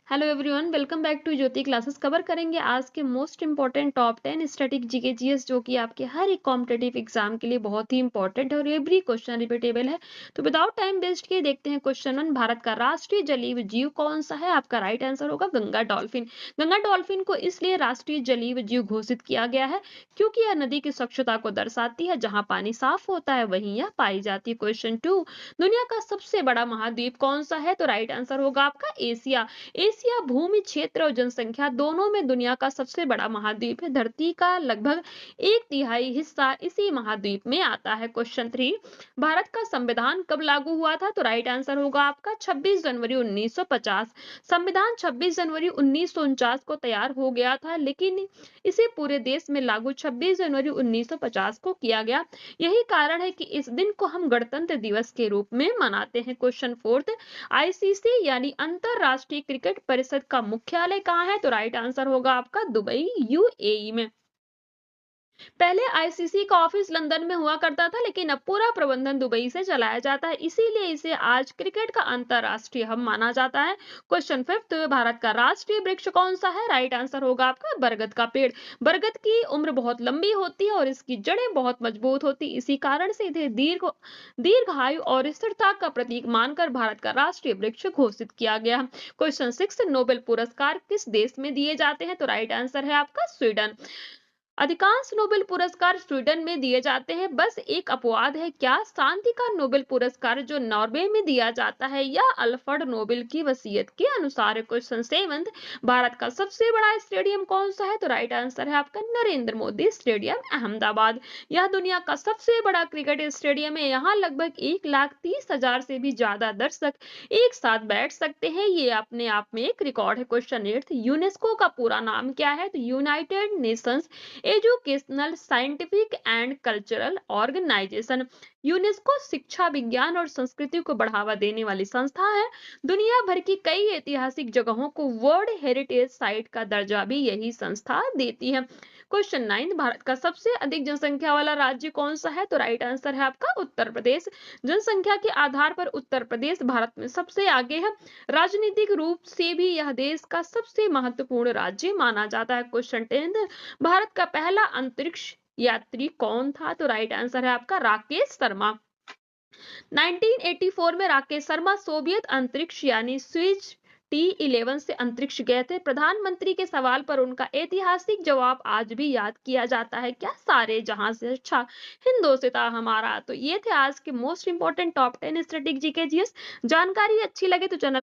Hello everyone, welcome back to Jyoti classes. Cover करेंगे आज के most important top 10 static GK GS जो कि आपके हर एक कॉम्पिटेटिव एग्जाम के लिए बहुत ही इंपॉर्टेंट है और एवरी क्वेश्चन रिपीटेबल है। तो विदाउट टाइम वेस्ट किए देखते हैं क्वेश्चन 1। भारत का राष्ट्रीय जलीय जीव कौन सा है? आपका राइट आंसर होगा गंगा डॉल्फिन। गंगा डॉल्फिन को इसलिए राष्ट्रीय जलीय जीव घोषित किया गया है क्योंकि यह नदी की स्वच्छता को दर्शाती है। जहां पानी साफ होता है वहीं यह पाई जाती है। क्वेश्चन 2। दुनिया का सबसे बड़ा महाद्वीप कौन सा है? तो राइट आंसर होगा आपका एशिया। एशिया भूमि क्षेत्र और जनसंख्या दोनों में दुनिया का सबसे बड़ा महाद्वीप है। धरती का लगभग एक तिहाई हिस्सा इसी महाद्वीप में आता है। क्वेश्चन 3। भारत का संविधान कब लागू हुआ था? तो राइट आंसर होगा आपका 26 जनवरी 1950। संविधान 26 जनवरी 1949 को तैयार हो गया था, लेकिन इसे पूरे देश में लागू 26 जनवरी 1950 को किया गया। यही कारण है कि इस दिन को हम गणतंत्र दिवस के रूप में मनाते हैं। क्वेश्चन 4। आईसीसी यानी अंतरराष्ट्रीय क्रिकेट परिषद का मुख्यालय कहाँ है? तो राइट आंसर होगा आपका दुबई, यूएई में। पहले आईसीसी का ऑफिस लंदन में हुआ करता था, लेकिन अब पूरा प्रबंधन दुबई से चलाया जाता है, इसीलिए इसे आज क्रिकेट का अंतरराष्ट्रीय हब माना जाता है। क्वेश्चन 5। भारत का राष्ट्रीय वृक्ष कौन सा है? राइट आंसर होगा आपका बरगद का पेड़। बरगद की उम्र बहुत लंबी होती है और इसकी जड़ें बहुत मजबूत होती, इसी कारण से इसे दीर्घायु और स्थिरता का प्रतीक मानकर भारत का राष्ट्रीय वृक्ष घोषित किया गया। क्वेश्चन 6। नोबेल पुरस्कार किस देश में दिए जाते हैं? तो राइट आंसर है आपका स्वीडन। अधिकांश नोबेल पुरस्कार स्वीडन में दिए जाते हैं। बस एक अपवाद है, क्या? शांति का नोबेल पुरस्कार जो नॉर्वे में दिया जाता है या अल्फ्रेड नोबेल की वसीयत के अनुसार है। क्वेश्चन 7। भारत का सबसे बड़ा स्टेडियम कौन सा है? तो राइट आंसर है आपका नरेंद्र मोदी स्टेडियम, अहमदाबाद। यह दुनिया का सबसे बड़ा क्रिकेट स्टेडियम है। यहाँ लगभग 1,30,000 से भी ज्यादा दर्शक एक साथ बैठ सकते हैं। ये अपने आप में एक रिकॉर्ड है। क्वेश्चन 8। यूनेस्को का पूरा नाम क्या है? तो united nations educational, scientific and cultural organisation. UNESCO शिक्षा, विज्ञान और संस्कृति को बढ़ावा देने वाली संस्था है। दुनिया भर की कई ऐतिहासिक जगहों को वर्ल्ड हेरिटेज साइट का दर्जा भी यही संस्था देती है। क्वेश्चन 9। भारत का सबसे अधिक जनसंख्या वाला राज्य कौन सा है? तो राइट आंसर है आपका उत्तर प्रदेश। जनसंख्या के आधार पर उत्तर प्रदेश भारत में सबसे आगे है। राजनीतिक रूप से भी यह देश का सबसे महत्वपूर्ण राज्य माना जाता है। क्वेश्चन 10। भारत का पहला अंतरिक्ष यात्री कौन था? तो राइट आंसर है आपका राकेश शर्मा। 1984 में राकेश शर्मा सोवियत अंतरिक्ष यानी स्विच T11 से अंतरिक्ष गए थे। प्रधानमंत्री के सवाल पर उनका ऐतिहासिक जवाब आज भी याद किया जाता है, क्या? सारे जहां से अच्छा हिंदोसिता हमारा। तो ये थे आज के most important top 10 strategic GK GS. जानकारी अच्छी लगे तो चैनल